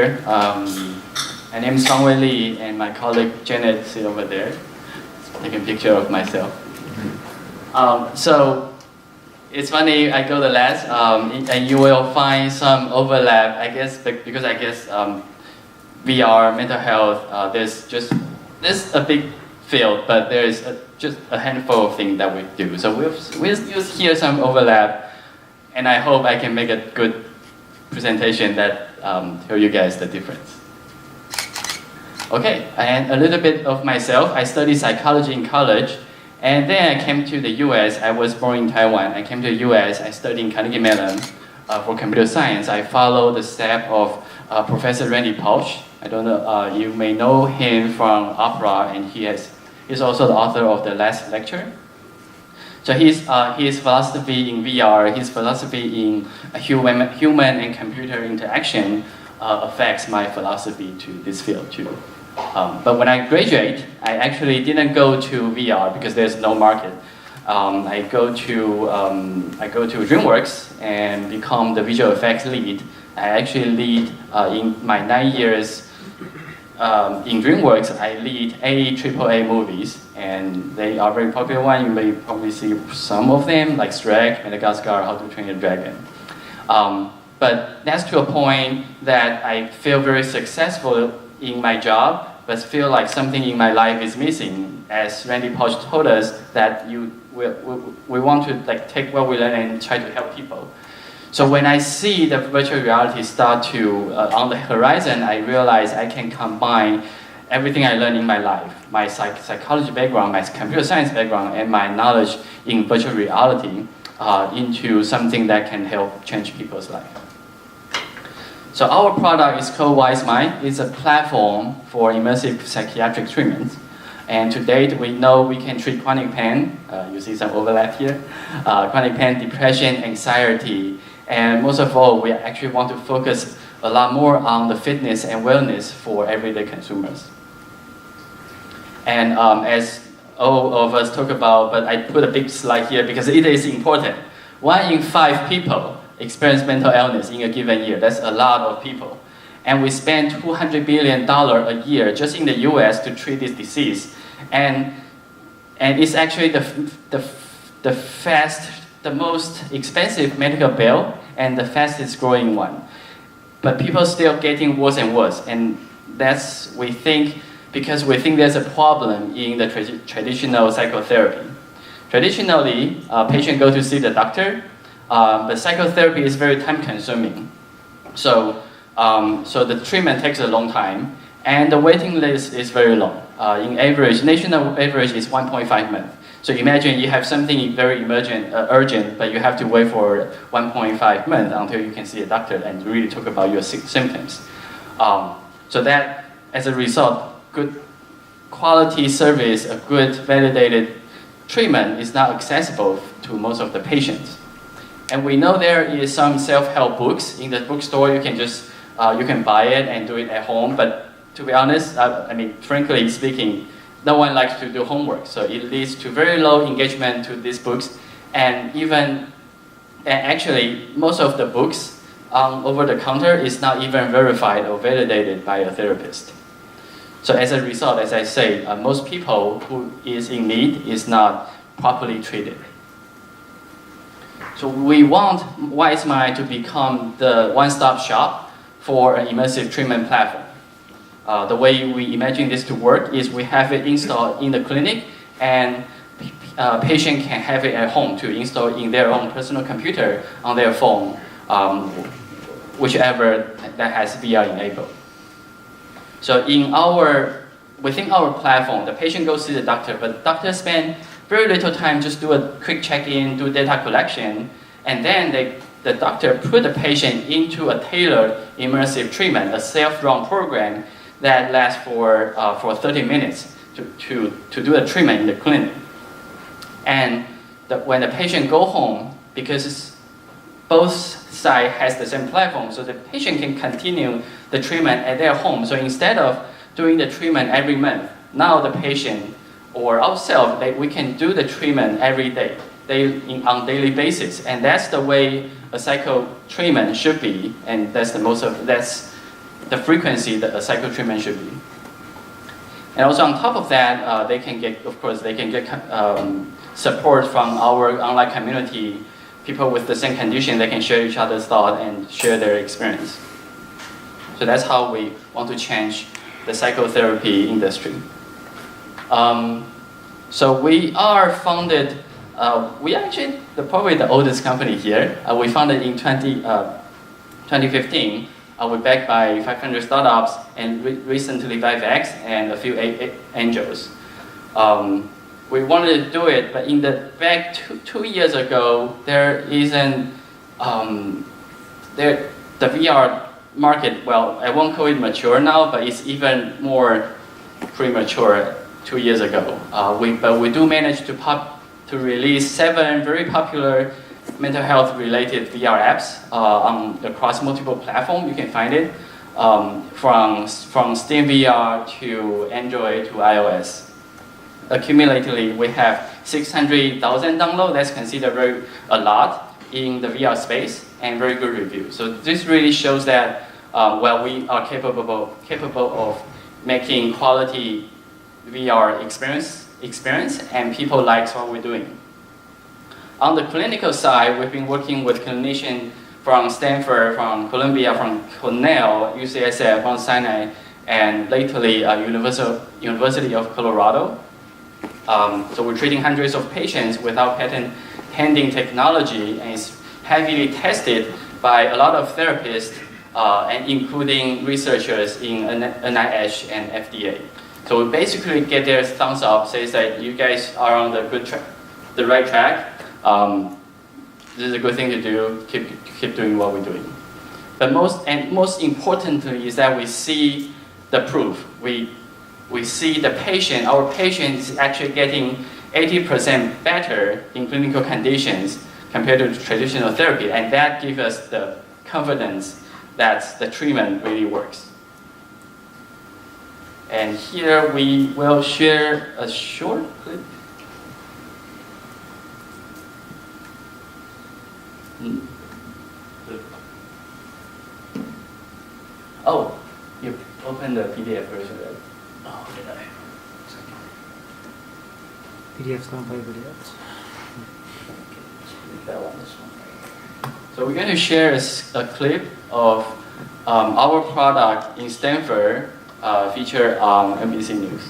here. My name is Fangwei and my colleague Janet is over there, taking a picture of myself. So it's funny, I go the last, and you will find some overlap, I guess, because I guess VR, mental health, there's a big field, but there is just a handful of things that we do. So we'll use here some overlap, and I hope I can make a good presentation that tell you guys the difference. Okay, and a little bit of myself. I studied psychology in college, and then I came to the US. I was born in Taiwan. I came to the US. I studied in Carnegie Mellon for computer science. I followed the step of Professor Randy Pausch. I don't know, you may know him from opera, and he's also the author of the last lecture. So his philosophy in VR, his philosophy in human and computer interaction affects my philosophy to this field too. But when I graduate, I actually didn't go to VR because there's no market. I go to DreamWorks and become the visual effects lead. I actually lead in my 9 years in DreamWorks. I lead 8 AAA movies, and they are very popular ones. You may probably see some of them, like Shrek, Madagascar, How to Train Your Dragon. But that's to a point that I feel very successful in my job, but feel like something in my life is missing. As Randy Pausch told us, that we want to take what we learn and try to help people. So when I see the virtual reality start to on the horizon, I realize I can combine everything I learned in my life, my psychology background, my computer science background, and my knowledge in virtual reality into something that can help change people's life. So our product is called WiseMind. It's a platform for immersive psychiatric treatment. And to date, we know we can treat chronic pain. You see some overlap here. Chronic pain, depression, anxiety. And most of all, we actually want to focus a lot more on the fitness and wellness for everyday consumers. And as all of us talk about, but I put a big slide here because it is important. 1 in 5 people experience mental illness in a given year. That's a lot of people. And we spend $200 billion a year just in the US to treat this disease. And it's actually the most expensive medical bill and the fastest growing one. But people still getting worse and worse. And that's, we think, because we think there's a problem in the traditional psychotherapy. Traditionally, a patient go to see the doctor, but psychotherapy is very time consuming. So the treatment takes a long time, and the waiting list is very long. In average, national average is 1.5 months. So imagine you have something very urgent, but you have to wait for 1.5 months until you can see a doctor and really talk about your symptoms. So that, as a result, good quality service, a good validated treatment is not accessible to most of the patients. And we know there is some self-help books in the bookstore. You can just you can buy it and do it at home. But to be honest, frankly speaking, no one likes to do homework. So it leads to very low engagement to these books. And actually, most of the books over the counter is not even verified or validated by a therapist. So as a result, as I say, most people who is in need is not properly treated. So we want WiseMind to become the one-stop shop for an immersive treatment platform. The way we imagine this to work is we have it installed in the clinic, and patient can have it at home to install in their own personal computer, on their phone, whichever that has VR enabled. So within our platform, the patient goes to the doctor, but the doctor spend very little time, just do a quick check-in, do data collection, and then the doctor put the patient into a tailored immersive treatment, a self-run program that lasts for 30 minutes to do a treatment in the clinic. And when the patient go home, because both sides has the same platform, so the patient can continue the treatment at their home. So instead of doing the treatment every month, now the patient or ourselves, we can do the treatment every day, on daily basis. And that's the way a psycho treatment should be, and that's the frequency that a cycle treatment should be. And also on top of that, they can get, of course, support from our online community. People with the same condition, they can share each other's thought and share their experience. So that's how we want to change the psychotherapy industry. So we are founded, we actually probably the oldest company here. We founded in 2015. We're backed by 500 startups and recently 5X and a few angels. We wanted to do it, but in the back 2 years ago, there isn't the VR market. Well, I won't call it mature now, but it's even more premature 2 years ago. But we do manage to release 7 very popular mental health related VR apps across multiple platforms. You can find it from Steam VR to Android to iOS. Accumulatively, we have 600,000 downloads. That's considered a lot in the VR space and very good review. So this really shows that we are capable of making quality VR experience and people like what we're doing. On the clinical side, we've been working with clinicians from Stanford, from Columbia, from Cornell, UCSF, Mount Sinai, and lately University of Colorado. So we're treating hundreds of patients without patent-pending technology, and it's heavily tested by a lot of therapists, and including researchers in NIH and FDA. So we basically get their thumbs up, says that you guys are on the right track. This is a good thing to do. Keep doing what we're doing. But most importantly is that we see the proof. We see our patient is actually getting 80% better in clinical conditions compared to traditional therapy, and that gives us the confidence that the treatment really works. And here we will share a short clip. Oh, you opened the PDF version, right? Oh, did I? PDFs don't play videos. That one, this one. So we're going to share a clip of our product in Stanford featured on NBC News.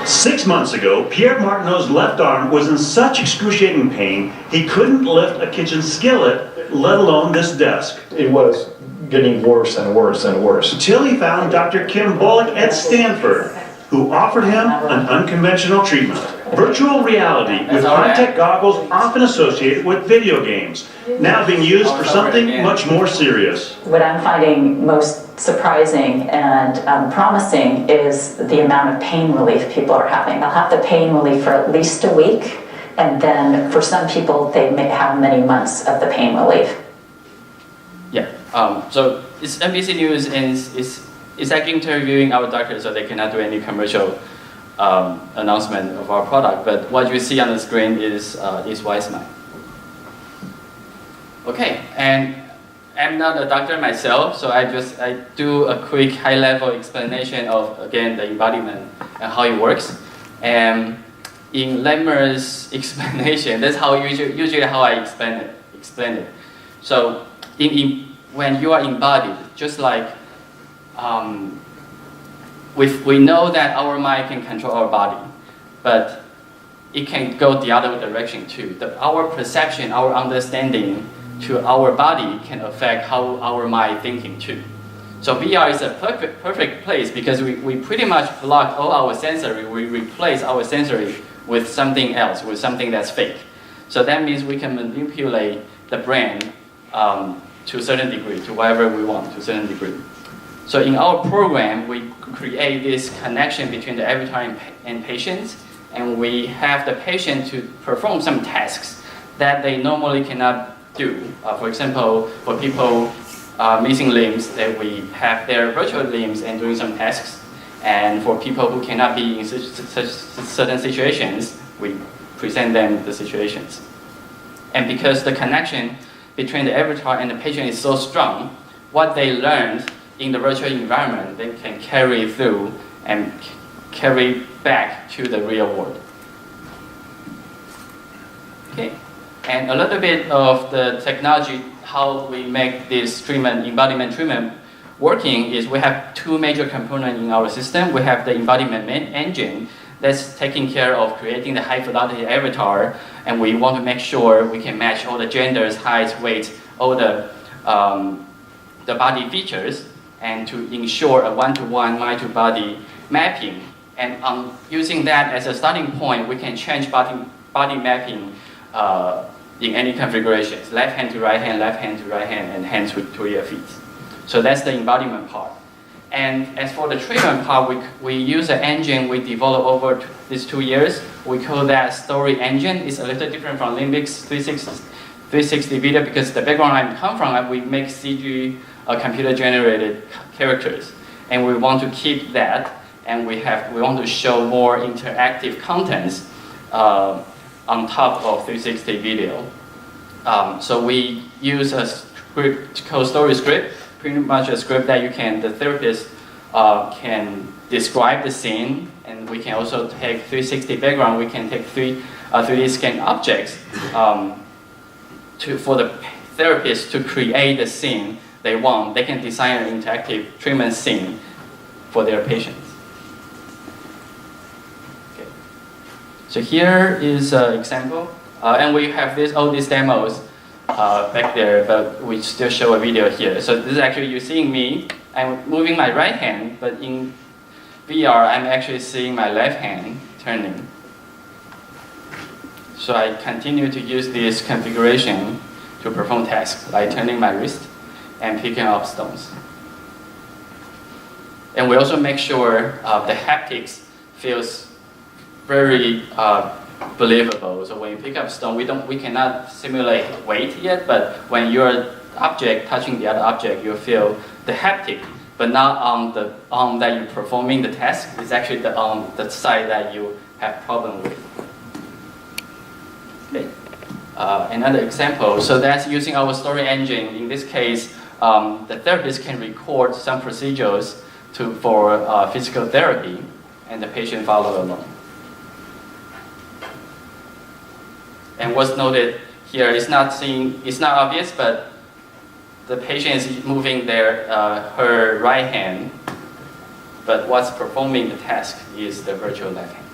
Six months ago, Pierre Martineau's left arm was in such excruciating pain, he couldn't lift a kitchen skillet, let alone this desk. It was getting worse and worse and worse. Until he found Dr. Kim Bullock at Stanford, who offered him an unconventional treatment. Virtual reality with high-tech goggles often associated with video games, now being used for something much more serious. What I'm finding most surprising and promising is the amount of pain relief people are having. They'll have the pain relief for at least a week, and then for some people, they may have many months of the pain relief. Yeah, so it's NBC News and it's actually interviewing our doctors, so they cannot do any commercial announcement of our product. But what you see on the screen is Weissman. Okay, and I'm not a doctor myself, so I do a quick high-level explanation of, again, the embodiment and how it works. And in layman's explanation, that's how usually how I explain it. So when you are embodied, just like we know that our mind can control our body, but it can go the other direction too. Our perception, our understanding to our body can affect how our mind thinking too. So VR is a perfect place because we pretty much block all our sensory. We replace our sensory with something else, with something that's fake. So that means we can manipulate the brain to a certain degree, to whatever we want, to a certain degree. So in our program, we create this connection between the avatar and patients, and we have the patient to perform some tasks that they normally cannot do. For example, for people missing limbs, that we have their virtual limbs and doing some tasks. And for people who cannot be in such certain situations, we present them the situations. And because the connection between the avatar and the patient is so strong, what they learned in the virtual environment, they can carry through and carry back to the real world. Okay, and a little bit of the technology, how we make this treatment, embodiment treatment working is we have two major components in our system. We have the embodiment engine that's taking care of creating the high fidelity avatar, and we want to make sure we can match all the genders, heights, weights, all the body features, and to ensure a one-to-one mind-to-body mapping. And using that as a starting point, we can change body mapping in any configurations, left hand to right hand, and hand to your feet. So that's the embodiment part. And as for the treatment part, we use an engine we developed over these 2 years. We call that story engine. It's a little different from Limbix 360 video because the background I come from, we make CG computer-generated characters. And we want to keep that, and we want to show more interactive contents on top of 360 video. So we use a script called story script, pretty much a script that the therapist can describe the scene, and we can also take 360 background. We can take 3D scan objects for the therapist to create the scene they want. They can design an interactive treatment scene for their patients. Okay. So here is an example, and we have all these demos back there, but we still show a video here. So this is actually you seeing me. I'm moving my right hand, but in VR, I'm actually seeing my left hand turning. So I continue to use this configuration to perform tasks, like turning my wrist and picking up stones. And we also make sure the haptics feels very believable. So when you pick up stone, we cannot simulate weight yet, but when your object touching the other object, you feel the haptic, but not on the arm that you're performing the task. It's actually the side that you have problem with. Okay. Another example, so that's using our story engine. In this case, the therapist can record some procedures for physical therapy, and the patient follow along. And what's noted here is not obvious, but the patient is moving her right hand, but what's performing the task is the virtual left hand.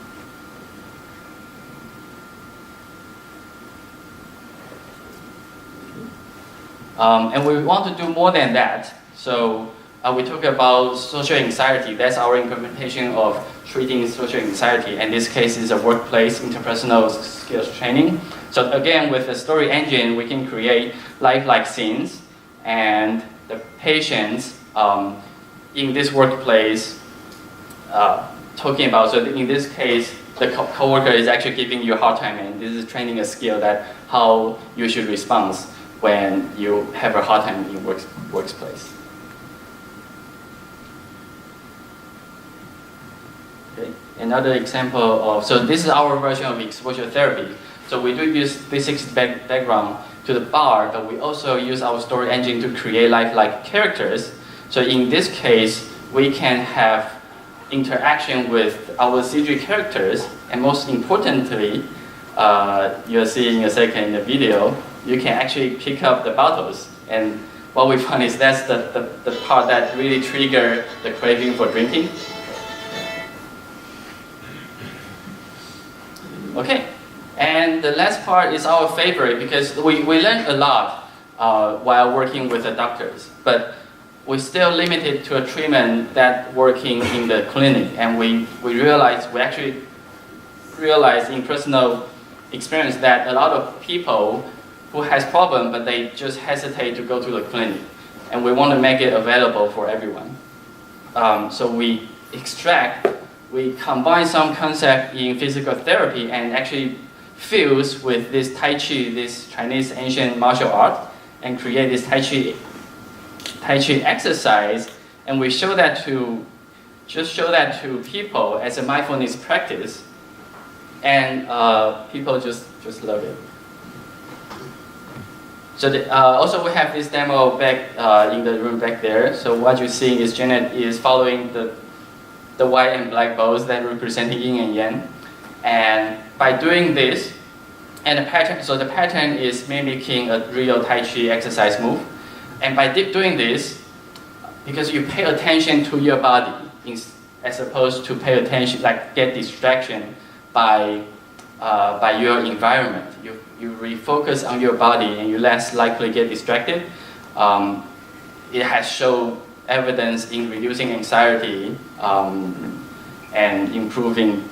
And we want to do more than that. So we talk about social anxiety. That's our implementation of treating social anxiety. And this case is a workplace interpersonal skills training. So again, with the story engine, we can create lifelike scenes, and the patients in this workplace talking about. So in this case, the coworker is actually giving you a hard time, and this is training a skill that how you should respond when you have a hard time in workplace. Okay. Another example of, so this is our version of exposure therapy. So we do use 360 background to the bar, but we also use our story engine to create lifelike characters. So in this case, we can have interaction with our CG characters, and most importantly, you'll see in a second in the video, you can actually pick up the bottles. And what we found is that's the part that really triggers the craving for drinking. Okay, and the last part is our favorite because we learned a lot while working with the doctors, but we still limited to a treatment that working in the clinic, and we actually realized in personal experience that a lot of people who has problem, but they just hesitate to go to the clinic, and we want to make it available for everyone. So we combine some concept in physical therapy and actually fuse with this Tai Chi, this Chinese ancient martial art, and create this Tai Chi exercise, and we show that to people as a mindfulness practice, and people just love it. So also we have this demo back in the room back there. So what you're seeing is Janet is following the white and black balls that representing yin and yang. And by doing this, and the pattern, so the pattern is mimicking a real Tai Chi exercise move. And by doing this, because you pay attention to your body, as opposed to pay attention, like get distraction by your environment. You refocus on your body and you're less likely get distracted. It has shown evidence in reducing anxiety and improving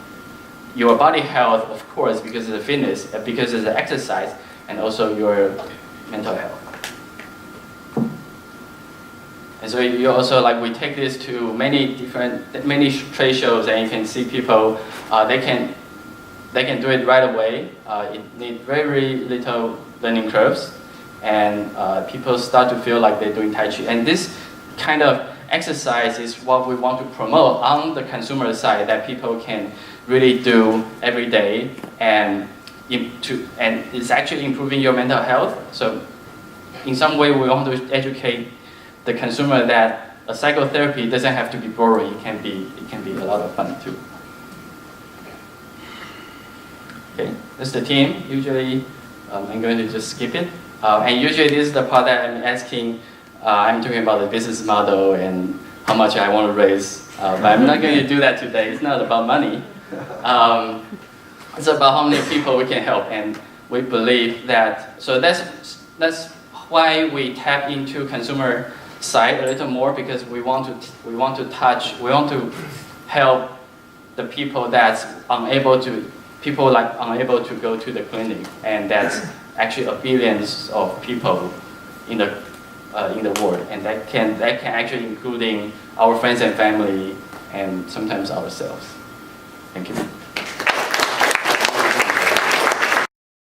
your body health, of course, because of the fitness, because of the exercise, and also your mental health. And so you also, like, we take this to many trade shows, and you can see people, they can do it right away. It needs very little learning curves, and people start to feel like they're doing Tai Chi. And this kind of exercise is what we want to promote on the consumer side, that people can really do every day, and it's actually improving your mental health. So in some way we want to educate the consumer that a psychotherapy doesn't have to be boring. It can be a lot of fun too. Okay, this is the team. Usually I'm going to just skip it. And usually this is the part that I'm asking. I'm talking about the business model and how much I want to raise. But I'm not going to do that today. It's not about money. It's about how many people we can help. And we believe that, so that's why we tap into consumer side a little more, because we want to help the people that's unable to go to the clinic, and that's actually a billions of people in the world, and that can actually including our friends and family and sometimes ourselves. Thank you.